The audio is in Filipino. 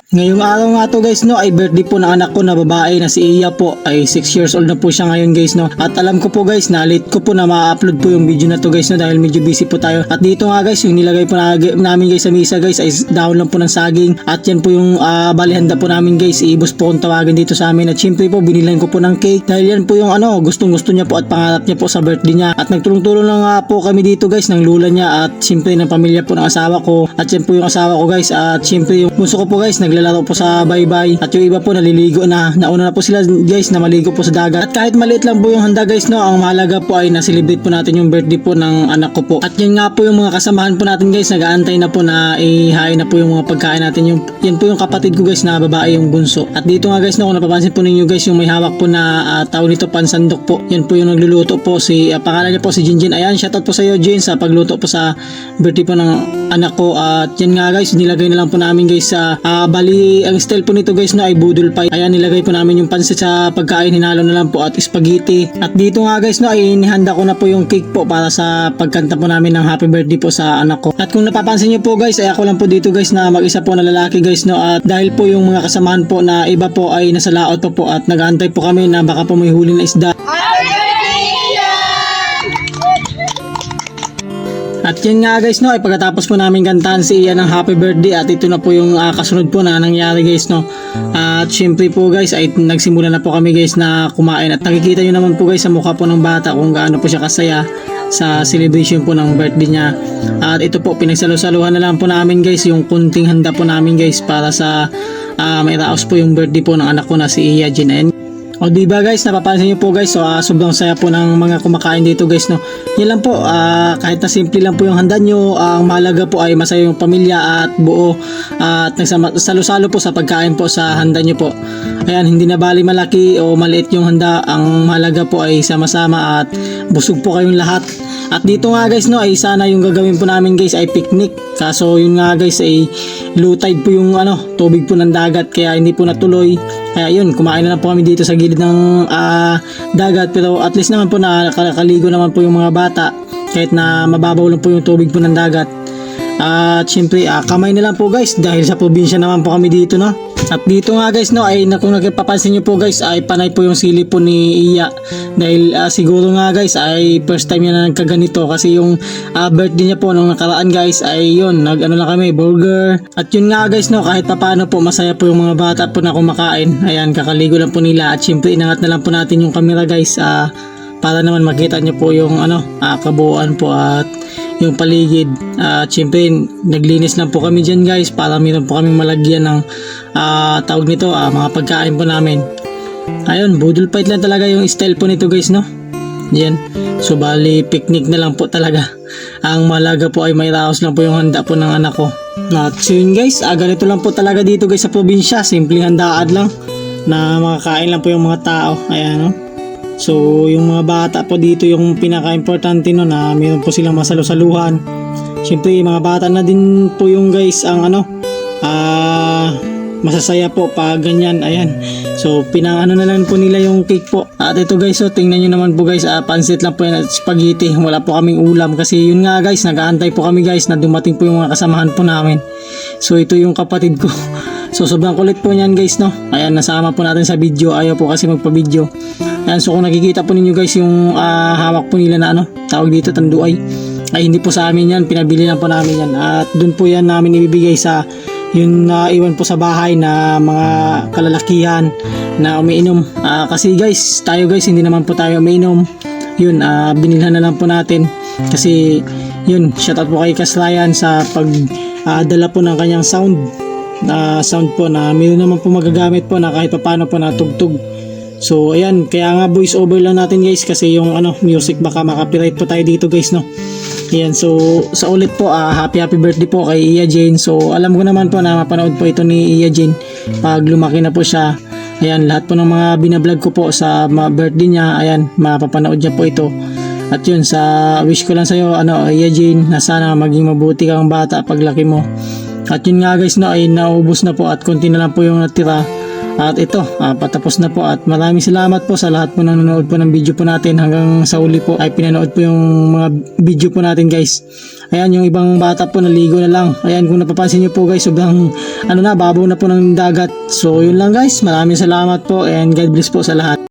Ngayong araw nga to guys no ay birthday po ng anak ko na babae na si Iya po, ay 6 years old na po siya ngayon guys no. At alam ko po guys na late ko po na ma-upload po yung video na to guys no dahil medyo busy po tayo. At dito nga guys yung nilagay po namin guys sa misa guys ay dahon lang po ng saging. At yan po yung balihanda po namin guys, iibos po kung tawagin dito sa amin. At syempre po binilan ko po ng cake dahil yan po yung gustong gusto niya po at pangarap niya po sa birthday niya. At nagtulong-tulong lang nga po kami dito guys ng lula niya at syempre ng pamilya po ng asawa ko. At yan po yung asawa ko guys at syempre yung bunso ko po guys naglalaro po sa baybay at yung iba po naliligo na. Nauna na po sila guys na maligo po sa dagat. At kahit maliit lang po yung handa guys no, ang mahalaga po ay na-celebrate po natin yung birthday po ng anak ko po. At yan nga po yung mga kasamahan po natin guys, nag-aantay na po na ihain na po yung mga pagkain natin. Yan po yung kapatid ko guys na babae yung bunso. At dito nga guys no, kung napapansin po ninyo guys yung may hawak po na tawag nito pansandok po. Yan po yung nagluluto po si pangalan niya po si Jinjin. Ayan, shoutout po sa iyo Jin sa pagluto po sa birthday po ng anak ko. At yan nga guys, nilagay na lang po namin guys sa bali ang style po nito guys no ay budol pie. Ayan, nilagay po namin yung pansit sa pagkain, hinalo na lang po at spaghetti. At dito nga guys no ay inihanda ko na po yung cake po para sa pagkanta po namin ng happy birthday po sa anak ko. At kung napapansin niyo po guys ay ako lang po dito guys na mag-isa po na lalaki guys no. At dahil po yung mga kasamahan po na iba po ay nasa laot pa po at nag-aantay po kami na baka po may huli na isda. At yun nga guys no ay pagkatapos po namin kantahan si Iya ng happy birthday at ito na po yung kasunod po na nangyari guys no. At syempre po guys ay nagsimula na po kami guys na kumain at nakikita nyo naman po guys sa mukha po ng bata kung gaano po siya kasaya sa celebration po ng birthday niya. At ito po pinagsalo-saluhan na lang po namin guys yung kunting handa po namin guys para sa may raos po yung birthday po ng anak ko na si Iya Jin. O diba guys, napapansin nyo po guys, so sobrang saya po ng mga kumakain dito guys no. Yan lang po, kahit na simple lang po yung handa nyo, ang mahalaga po ay masaya yung pamilya at buo at nagsalo-salo po sa pagkain po sa handa nyo po. Ayan, hindi na bali malaki o maliit yung handa, ang mahalaga po ay sama-sama at busog po kayong lahat. At dito nga guys no ay sana yung gagawin po namin guys ay picnic. Kaso yun nga guys ay low tide po yung tubig po ng dagat kaya hindi po natuloy. Kaya yun, kumain na lang po kami dito sa gilid ng dagat pero at least naman po nakakaligo naman po yung mga bata kahit na mababaw lang po yung tubig po ng dagat. At syempre kamay na lang po guys dahil sa probinsya naman po kami dito no. At dito nga guys no ay kung nagpapansin nyo po guys ay panay po yung sili po ni Iya dahil siguro nga guys ay first time niya na nagkaganito kasi yung birthday niya po nung nakaraan guys ay yun lang kami burger. At yun nga guys no kahit paano po masaya po yung mga bata po na kumakain. Ayan, kakaligo lang po nila at syempre inangat na lang po natin yung camera guys para naman makita nyo po yung kabuuan po at yung paligid. Siyempre naglinis lang po kami dyan guys para meron po kaming malagyan ng tawag nito mga pagkain po namin. Ayun, budol fight lang talaga yung style po nito guys no. Yan, so bali picnic na lang po talaga. Ang mahalaga po ay may raos lang po yung handa po ng anak ko. At so yun guys, ganito lang po talaga dito guys sa probinsya, simpleng handaan lang na makakain lang po yung mga tao. Ayan no. So yung mga bata po dito yung pinaka-importante no na meron po silang masalo-saluhan. Siyempre mga bata na din po yung guys ang masasaya po pag ganyan. Ayan, so na lang po nila yung cake po. At ito guys, so tingnan nyo naman po guys, pansit lang po yan at spaghetti. Wala po kaming ulam kasi yun nga guys, nag-aantay po kami guys na dumating po yung mga kasamahan po namin. So ito yung kapatid ko. So sobrang kulit po niyan guys no. Ayan, nasama po natin sa video, ayaw po kasi magpa-video. Ayan, so kung nakikita po ninyo guys yung hawak po nila na tawag dito tanduay, ay hindi po sa amin yan, pinabili lang po namin yan. At dun po yan namin ibibigay sa yun iwan po sa bahay na mga kalalakihan na umiinom. Kasi guys, tayo guys hindi naman po tayo umiinom. Yun, binilhan na lang po natin kasi yun, shoutout po kay Kaslayan sa pagdala po ng kanyang sound po na meron naman po magagamit po na kahit paano po natugtog. So ayan, kaya nga voice over lang natin guys kasi yung music baka makapiright po tayo dito guys no. Ayan, so sa ulit po happy birthday po kay Iya Jane. So alam ko naman po na mapanood po ito ni Iya Jane pag lumaki na po siya. Ayan, lahat po ng mga binablog ko po sa birthday niya, ayan, mapapanood niya po ito. At yun, sa wish ko lang sa'yo Iya Jane, na sana maging mabuti kang bata paglaki mo. At yun nga guys no ay naubos na po at konti na lang po yung natira. At ito, patapos na po at maraming salamat po sa lahat po ng nanonood po ng video po natin. Hanggang sa uli po ay pinanood po yung mga video po natin guys. Ayan, yung ibang bata po naligo na lang. Ayan, kung napapansin nyo po guys, sobrang babaw na po ng dagat. So yun lang guys, maraming salamat po and God bless po sa lahat.